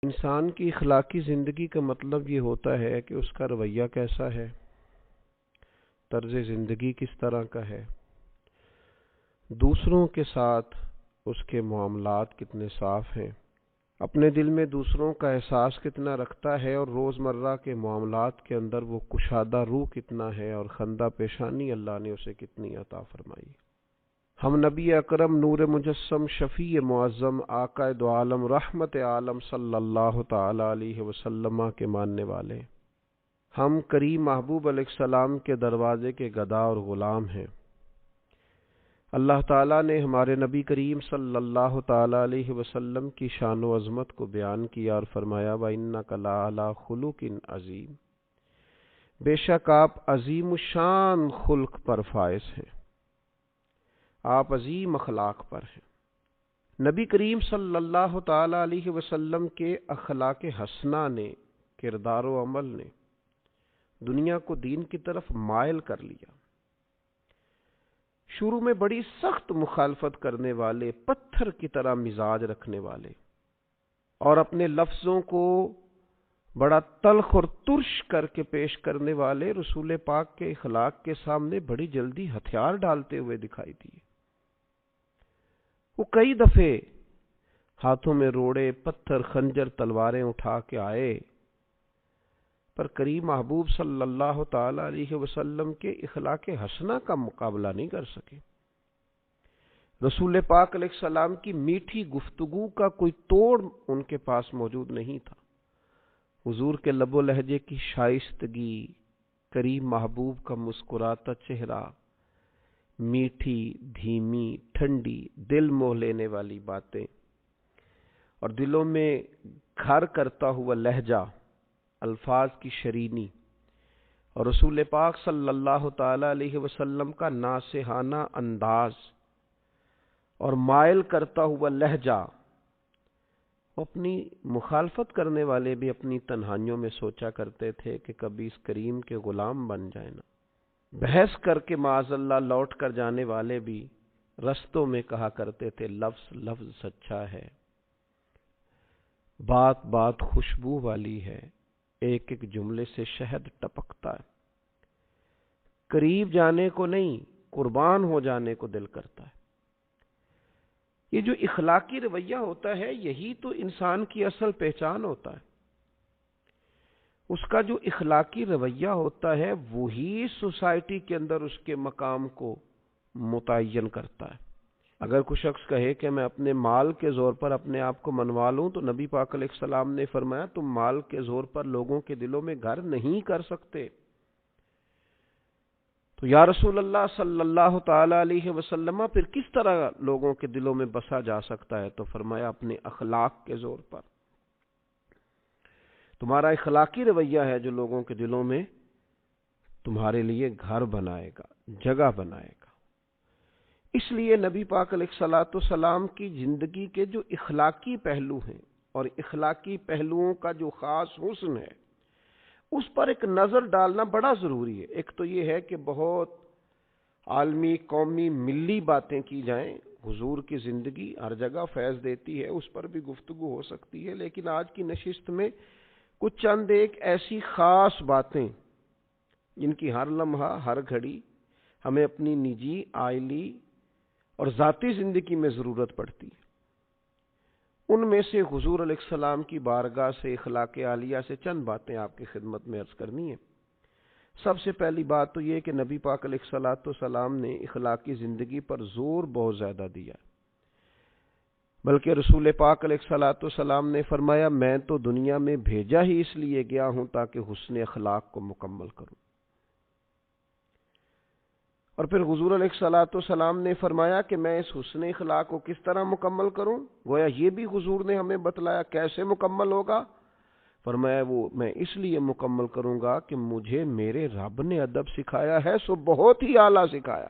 انسان کی اخلاقی زندگی کا مطلب یہ ہوتا ہے کہ اس کا رویہ کیسا ہے، طرز زندگی کس طرح کا ہے، دوسروں کے ساتھ اس کے معاملات کتنے صاف ہیں، اپنے دل میں دوسروں کا احساس کتنا رکھتا ہے، اور روزمرہ کے معاملات کے اندر وہ کشادہ روح کتنا ہے، اور خندہ پیشانی اللہ نے اسے کتنی عطا فرمائی۔ ہم نبی اکرم نور مجسم شفیع معظم آقا دو عالم رحمت عالم صلی اللہ تعالی علیہ وسلم کے ماننے والے، ہم کریم محبوب علیہ السلام کے دروازے کے گدا اور غلام ہیں۔ اللہ تعالیٰ نے ہمارے نبی کریم صلی اللہ تعالی علیہ وسلم کی شان و عظمت کو بیان کیا اور فرمایا وَإِنَّكَ لَعَلَىٰ خُلُقٍ عَظِيمٍ، بے شک آپ عظیم الشان خلق پر فائز ہیں، آپ عظیم اخلاق پر ہیں۔ نبی کریم صلی اللہ تعالی علیہ وسلم کے اخلاق حسنہ نے، کردار و عمل نے دنیا کو دین کی طرف مائل کر لیا۔ شروع میں بڑی سخت مخالفت کرنے والے، پتھر کی طرح مزاج رکھنے والے، اور اپنے لفظوں کو بڑا تلخ اور ترش کر کے پیش کرنے والے رسول پاک کے اخلاق کے سامنے بڑی جلدی ہتھیار ڈالتے ہوئے دکھائی دیے۔ وہ کئی دفعے ہاتھوں میں روڑے، پتھر، خنجر، تلواریں اٹھا کے آئے، پر کریم محبوب صلی اللہ تعالی علیہ وسلم کے اخلاق حسنہ کا مقابلہ نہیں کر سکے۔ رسول پاک علیہ السلام کی میٹھی گفتگو کا کوئی توڑ ان کے پاس موجود نہیں تھا۔ حضور کے لب و لہجے کی شائستگی، کریم محبوب کا مسکراتا چہرہ، میٹھی، دھیمی، ٹھنڈی، دل موہ لینے والی باتیں، اور دلوں میں گھر کرتا ہوا لہجہ، الفاظ کی شرینی، اور رسول پاک صلی اللہ تعالی علیہ وسلم کا ناصحانہ انداز اور مائل کرتا ہوا لہجہ، اپنی مخالفت کرنے والے بھی اپنی تنہائیوں میں سوچا کرتے تھے کہ کبھی اس کریم کے غلام بن جائیں نا۔ بحث کر کے معاذ اللہ لوٹ کر جانے والے بھی رستوں میں کہا کرتے تھے لفظ لفظ سچا ہے، بات بات خوشبو والی ہے، ایک ایک جملے سے شہد ٹپکتا ہے، قریب جانے کو نہیں قربان ہو جانے کو دل کرتا ہے۔ یہ جو اخلاقی رویہ ہوتا ہے، یہی تو انسان کی اصل پہچان ہوتا ہے۔ اس کا جو اخلاقی رویہ ہوتا ہے وہی سوسائٹی کے اندر اس کے مقام کو متعین کرتا ہے۔ اگر کوئی شخص کہے کہ میں اپنے مال کے زور پر اپنے آپ کو منوا لوں، تو نبی پاک علیہ السلام نے فرمایا تم مال کے زور پر لوگوں کے دلوں میں گھر نہیں کر سکتے۔ تو یا رسول اللہ صلی اللہ تعالی علیہ وسلم پھر کس طرح لوگوں کے دلوں میں بسا جا سکتا ہے؟ تو فرمایا اپنے اخلاق کے زور پر۔ تمہارا اخلاقی رویہ ہے جو لوگوں کے دلوں میں تمہارے لیے گھر بنائے گا، جگہ بنائے گا۔ اس لیے نبی پاک علیہ الصلوۃ والسلام کی زندگی کے جو اخلاقی پہلو ہیں، اور اخلاقی پہلوؤں کا جو خاص حسن ہے، اس پر ایک نظر ڈالنا بڑا ضروری ہے۔ ایک تو یہ ہے کہ بہت عالمی، قومی، ملی باتیں کی جائیں، حضور کی زندگی ہر جگہ فیض دیتی ہے، اس پر بھی گفتگو ہو سکتی ہے، لیکن آج کی نشست میں کچھ چند ایک ایسی خاص باتیں جن کی ہر لمحہ، ہر گھڑی ہمیں اپنی نجی، عائلی اور ذاتی زندگی میں ضرورت پڑتی ہے، ان میں سے حضور علیہ السلام کی بارگاہ سے، اخلاق عالیہ سے چند باتیں آپ کی خدمت میں عرض کرنی ہیں۔ سب سے پہلی بات تو یہ کہ نبی پاک علیہ الصلوۃ والسلام نے اخلاقی زندگی پر زور بہت زیادہ دیا، بلکہ رسول پاک علیہ الصلوۃ والسلام نے فرمایا میں تو دنیا میں بھیجا ہی اس لیے گیا ہوں تاکہ حسن اخلاق کو مکمل کروں۔ اور پھر حضور علیہ الصلوۃ والسلام نے فرمایا کہ میں اس حسن اخلاق کو کس طرح مکمل کروں؟ گویا یہ بھی حضور نے ہمیں بتلایا کیسے مکمل ہوگا۔ فرمایا وہ میں اس لیے مکمل کروں گا کہ مجھے میرے رب نے ادب سکھایا ہے، سو بہت ہی اعلیٰ سکھایا۔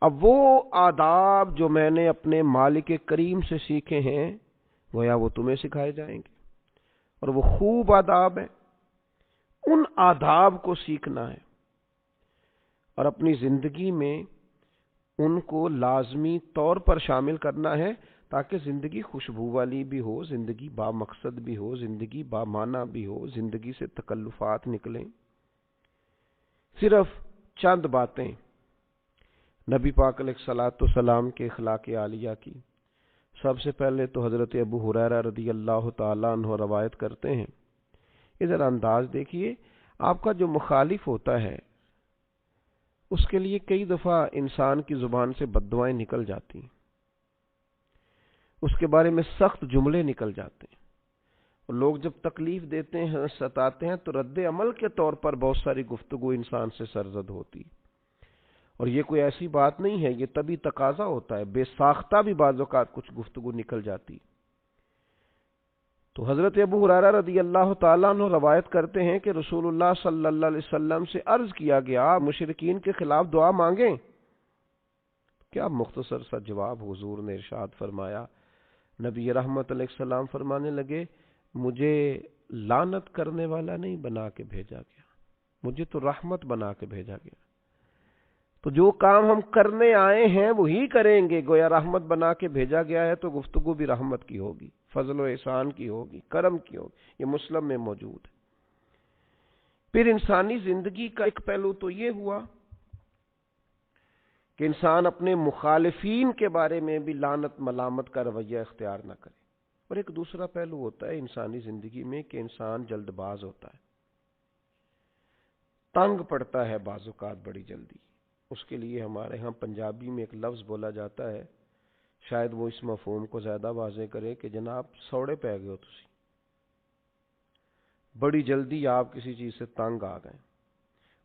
اب وہ آداب جو میں نے اپنے مالک کریم سے سیکھے ہیں، گویا وہ تمہیں سکھائے جائیں گے، اور وہ خوب آداب ہیں، ان آداب کو سیکھنا ہے اور اپنی زندگی میں ان کو لازمی طور پر شامل کرنا ہے، تاکہ زندگی خوشبو والی بھی ہو، زندگی با مقصد بھی ہو، زندگی با معنی بھی ہو، زندگی سے تکلفات نکلیں۔ صرف چند باتیں نبی پاک علیہ الصلوۃ والسلام کے اخلاق عالیہ کی۔ سب سے پہلے تو حضرت ابو ہریرہ رضی اللہ تعالیٰ عنہ روایت کرتے ہیں، ادھر انداز دیکھیے، آپ کا جو مخالف ہوتا ہے اس کے لیے کئی دفعہ انسان کی زبان سے بد دعائیں نکل جاتی ہیں، اس کے بارے میں سخت جملے نکل جاتے ہیں، اور لوگ جب تکلیف دیتے ہیں، ستاتے ہیں، تو رد عمل کے طور پر بہت ساری گفتگو انسان سے سرزد ہوتی، اور یہ کوئی ایسی بات نہیں ہے، یہ طبی تقاضا ہوتا ہے، بے ساختہ بھی بعض اوقات کچھ گفتگو نکل جاتی۔ تو حضرت ابو ہریرہ رضی اللہ تعالیٰ عنہ روایت کرتے ہیں کہ رسول اللہ صلی اللہ علیہ وسلم سے عرض کیا گیا، مشرکین کے خلاف دعا مانگیں؟ کیا مختصر سا جواب حضور نے ارشاد فرمایا، نبی رحمت علیہ السلام فرمانے لگے، مجھے لعنت کرنے والا نہیں بنا کے بھیجا گیا، مجھے تو رحمت بنا کے بھیجا گیا۔ تو جو کام ہم کرنے آئے ہیں وہی کریں گے، گویا رحمت بنا کے بھیجا گیا ہے تو گفتگو بھی رحمت کی ہوگی، فضل و احسان کی ہوگی، کرم کی ہوگی۔ یہ مسلم میں موجود ہے۔ پھر انسانی زندگی کا ایک پہلو تو یہ ہوا کہ انسان اپنے مخالفین کے بارے میں بھی لعنت ملامت کا رویہ اختیار نہ کرے، اور ایک دوسرا پہلو ہوتا ہے انسانی زندگی میں کہ انسان جلد باز ہوتا ہے، تنگ پڑتا ہے بعض اوقات بڑی جلدی۔ اس کے لیے ہمارے ہاں پنجابی میں ایک لفظ بولا جاتا ہے، شاید وہ اس مفہوم کو زیادہ واضح کرے کہ جناب سوڑے پہ گئے ہو تسی، بڑی جلدی آپ کسی چیز سے تنگ آ گئے،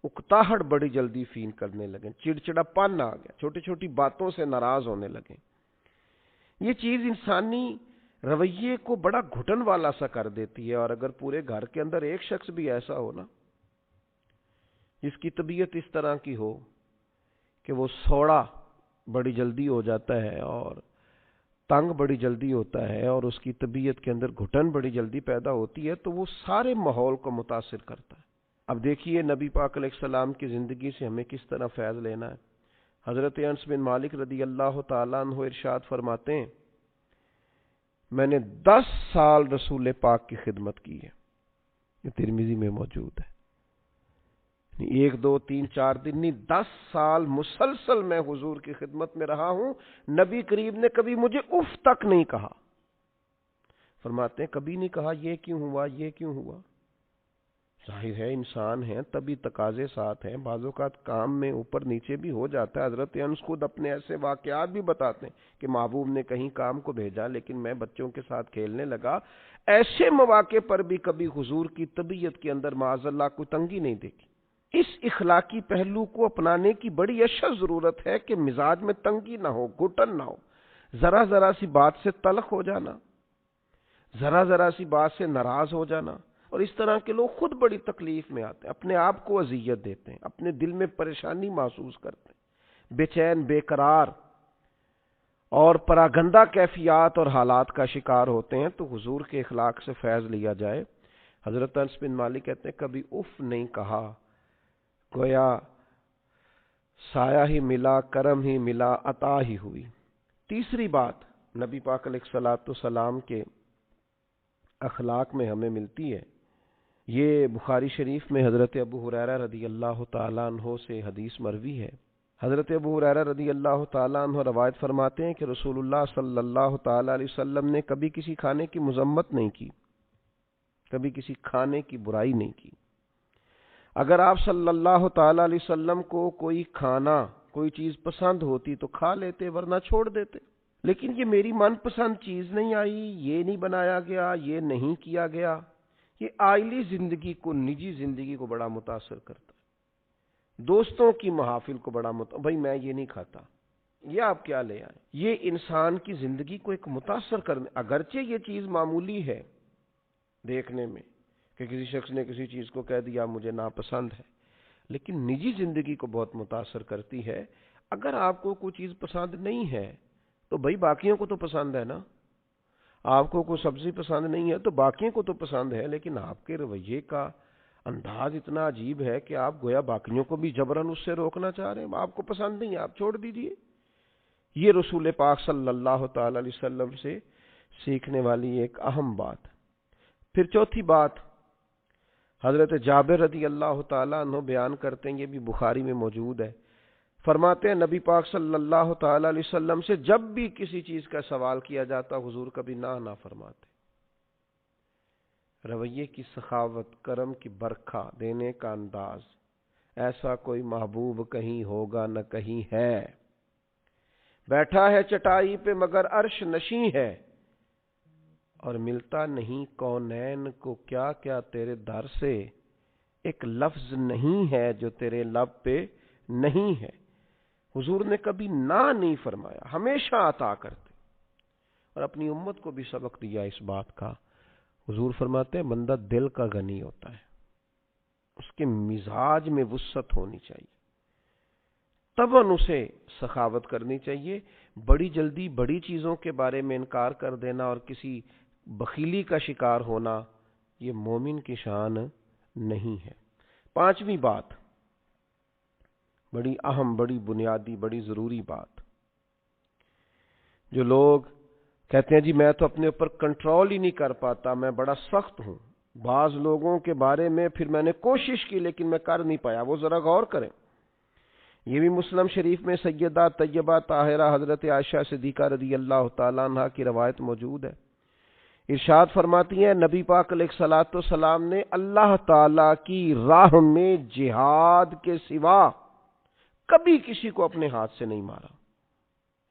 اکتاہٹ بڑی جلدی فیل کرنے لگے، چڑچڑا پن آ گیا، چھوٹی چھوٹی باتوں سے ناراض ہونے لگے۔ یہ چیز انسانی رویے کو بڑا گھٹن والا سا کر دیتی ہے، اور اگر پورے گھر کے اندر ایک شخص بھی ایسا ہو نا جس کی طبیعت اس طرح کی ہو کہ وہ سوڑا بڑی جلدی ہو جاتا ہے اور تنگ بڑی جلدی ہوتا ہے اور اس کی طبیعت کے اندر گھٹن بڑی جلدی پیدا ہوتی ہے، تو وہ سارے ماحول کو متاثر کرتا ہے۔ اب دیکھیے نبی پاک علیہ السلام کی زندگی سے ہمیں کس طرح فیض لینا ہے۔ حضرت انس بن مالک رضی اللہ تعالیٰ عنہ ارشاد فرماتے ہیں، میں نے 10 سال رسول پاک کی خدمت کی ہے، یہ ترمذی میں موجود ہے۔ 1 2 3 4 دن نہیں، 10 سال مسلسل میں حضور کی خدمت میں رہا ہوں، نبی کریم نے کبھی مجھے اف تک نہیں کہا۔ فرماتے ہیں کبھی نہیں کہا یہ کیوں ہوا، یہ کیوں ہوا۔ ظاہر ہے انسان ہیں، تبھی تقاضے ساتھ ہیں، بعض اوقات کام میں اوپر نیچے بھی ہو جاتا ہے۔ حضرت انس خود اپنے ایسے واقعات بھی بتاتے ہیں کہ محبوب نے کہیں کام کو بھیجا لیکن میں بچوں کے ساتھ کھیلنے لگا، ایسے مواقع پر بھی کبھی حضور کی طبیعت کے اندر معاذ اللہ کوئی تنگی نہیں دیکھی۔ اس اخلاقی پہلو کو اپنانے کی بڑی اشد ضرورت ہے کہ مزاج میں تنگی نہ ہو، گھٹن نہ ہو، ذرا ذرا سی بات سے تلخ ہو جانا، ذرا ذرا سی بات سے ناراض ہو جانا، اور اس طرح کے لوگ خود بڑی تکلیف میں آتے ہیں، اپنے آپ کو اذیت دیتے ہیں، اپنے دل میں پریشانی محسوس کرتے ہیں، بے چین، بے قرار اور پراگندہ کیفیات اور حالات کا شکار ہوتے ہیں۔ تو حضور کے اخلاق سے فیض لیا جائے۔ حضرت انس بن مالک کہتے ہیں کبھی اف نہیں کہا، گویا سایہ ہی ملا، کرم ہی ملا، عطا ہی ہوئی۔ تیسری بات نبی پاک علیہ الصلوۃ والسلام کے اخلاق میں ہمیں ملتی ہے، یہ بخاری شریف میں حضرت ابو ہریرہ رضی اللہ تعالیٰ عنہ سے حدیث مروی ہے۔ حضرت ابو ہریرہ رضی اللہ تعالیٰ عنہ روایت فرماتے ہیں کہ رسول اللہ صلی اللہ تعالیٰ علیہ وسلم نے کبھی کسی کھانے کی مذمت نہیں کی، کبھی کسی کھانے کی برائی نہیں کی۔ اگر آپ صلی اللہ تعالیٰ علیہ وسلم کو کوئی کھانا، کوئی چیز پسند ہوتی تو کھا لیتے، ورنہ چھوڑ دیتے، لیکن یہ میری من پسند چیز نہیں آئی، یہ نہیں بنایا گیا، یہ نہیں کیا گیا، یہ عائلی زندگی کو، نجی زندگی کو بڑا متاثر کرتا ہے، دوستوں کی محافل کو بڑا بھائی میں یہ نہیں کھاتا، یہ آپ کیا لے آئے، یہ انسان کی زندگی کو ایک متاثر کرنے، اگرچہ یہ چیز معمولی ہے دیکھنے میں کہ کسی شخص نے کسی چیز کو کہہ دیا مجھے ناپسند ہے، لیکن نجی زندگی کو بہت متاثر کرتی ہے۔ اگر آپ کو کوئی چیز پسند نہیں ہے تو بھائی باقیوں کو تو پسند ہے نا، آپ کو کوئی سبزی پسند نہیں ہے تو باقیوں کو تو پسند ہے، لیکن آپ کے رویے کا انداز اتنا عجیب ہے کہ آپ گویا باقیوں کو بھی جبراً اس سے روکنا چاہ رہے ہیں، آپ کو پسند نہیں ہے آپ چھوڑ دیجئے۔ یہ رسول پاک صلی اللہ تعالی علیہ وسلم سے سیکھنے والی ایک اہم بات۔ پھر چوتھی بات، حضرت جابر رضی اللہ تعالیٰ عنہ بیان کرتے ہیں، یہ بھی بخاری میں موجود ہے، فرماتے ہیں نبی پاک صلی اللہ تعالی علیہ وسلم سے جب بھی کسی چیز کا سوال کیا جاتا حضور کبھی نہ فرماتے۔ رویے کی سخاوت، کرم کی برکھا دینے کا انداز، ایسا کوئی محبوب کہیں ہوگا نہ کہیں ہے، بیٹھا ہے چٹائی پہ مگر عرش نشیں ہے، اور ملتا نہیں کونین کو کیا کیا تیرے در سے، ایک لفظ نہیں ہے جو تیرے لب پہ نہیں ہے۔ حضور نے کبھی نہ نہیں فرمایا، ہمیشہ عطا کرتے، اور اپنی امت کو بھی سبق دیا اس بات کا۔ حضور فرماتے ہیں بندہ دل کا غنی ہوتا ہے، اس کے مزاج میں وسعت ہونی چاہیے، طبعاً اسے سخاوت کرنی چاہیے۔ بڑی جلدی بڑی چیزوں کے بارے میں انکار کر دینا اور کسی بخیلی کا شکار ہونا، یہ مومن کی شان نہیں ہے۔ پانچویں بات، بڑی اہم، بڑی بنیادی، بڑی ضروری بات، جو لوگ کہتے ہیں جی میں تو اپنے اوپر کنٹرول ہی نہیں کر پاتا، میں بڑا سخت ہوں، بعض لوگوں کے بارے میں پھر میں نے کوشش کی لیکن میں کر نہیں پایا، وہ ذرا غور کریں۔ یہ بھی مسلم شریف میں سیدہ طیبہ طاہرہ حضرت عائشہ صدیقہ رضی اللہ تعالیٰ عنہ کی روایت موجود ہے۔ ارشاد فرماتی ہیں نبی پاک علیہ الصلوۃ والسلام نے اللہ تعالیٰ کی راہ میں جہاد کے سوا کبھی کسی کو اپنے ہاتھ سے نہیں مارا،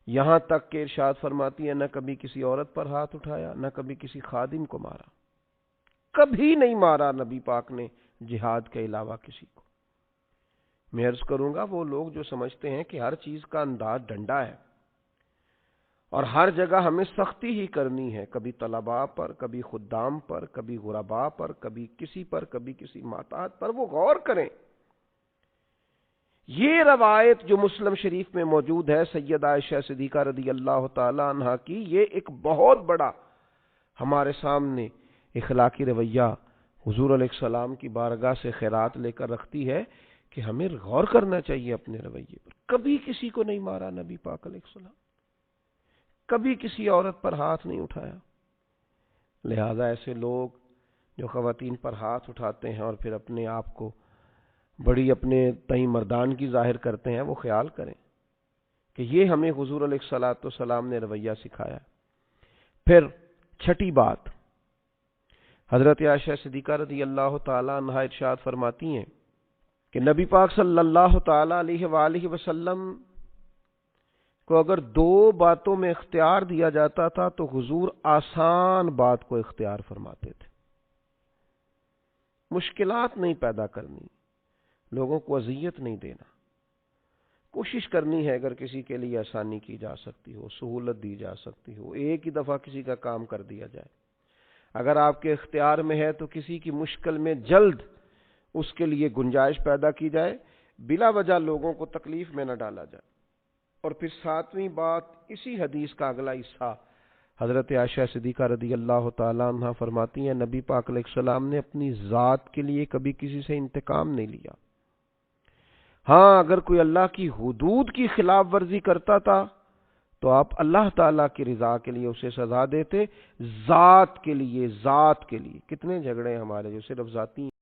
یہاں تک کہ ارشاد فرماتی ہے نہ کبھی کسی عورت پر ہاتھ اٹھایا، نہ کبھی کسی خادم کو مارا، کبھی نہیں مارا نبی پاک نے جہاد کے علاوہ کسی کو۔ میں عرض کروں گا وہ لوگ جو سمجھتے ہیں کہ ہر چیز کا انداز ڈنڈا ہے اور ہر جگہ ہمیں سختی ہی کرنی ہے، کبھی طلباء پر، کبھی خدام پر، کبھی غرباء پر، کبھی کسی پر، کبھی کسی محتاج پر، وہ غور کریں۔ یہ روایت جو مسلم شریف میں موجود ہے سیدہ عائشہ صدیقہ رضی اللہ تعالی عنہا کی، یہ ایک بہت بڑا ہمارے سامنے اخلاقی رویہ حضور علیہ السلام کی بارگاہ سے خیرات لے کر رکھتی ہے کہ ہمیں غور کرنا چاہیے اپنے رویے پر۔ کبھی کسی کو نہیں مارا نبی پاک علیہ السلام، کبھی کسی عورت پر ہاتھ نہیں اٹھایا۔ لہذا ایسے لوگ جو خواتین پر ہاتھ اٹھاتے ہیں اور پھر اپنے آپ کو بڑی اپنے تئیں مردان کی ظاہر کرتے ہیں، وہ خیال کریں کہ یہ ہمیں حضور علیہ الصلوۃ والسلام نے رویہ سکھایا۔ پھر چھٹی بات، حضرت عائشہ صدیقہ رضی اللہ تعالی عنہا ارشاد فرماتی ہیں کہ نبی پاک صلی اللہ تعالی علیہ وآلہ وسلم کو اگر دو باتوں میں اختیار دیا جاتا تھا تو حضور آسان بات کو اختیار فرماتے تھے۔ مشکلات نہیں پیدا کرنی، لوگوں کو اذیت نہیں دینا، کوشش کرنی ہے اگر کسی کے لیے آسانی کی جا سکتی ہو، سہولت دی جا سکتی ہو، ایک ہی دفعہ کسی کا کام کر دیا جائے۔ اگر آپ کے اختیار میں ہے تو کسی کی مشکل میں جلد اس کے لیے گنجائش پیدا کی جائے، بلا وجہ لوگوں کو تکلیف میں نہ ڈالا جائے۔ اور پھر ساتویں بات، اسی حدیث کا اگلا حصہ، حضرت عائشہ صدیقہ رضی اللہ تعالی عنہ فرماتی ہیں نبی پاک علیہ السلام نے اپنی ذات کے لیے کبھی کسی سے انتقام نہیں لیا۔ ہاں اگر کوئی اللہ کی حدود کی خلاف ورزی کرتا تھا تو آپ اللہ تعالیٰ کی رضا کے لیے اسے سزا دیتے، ذات کے لیے کتنے جھگڑے ہمارے جو صرف ذاتی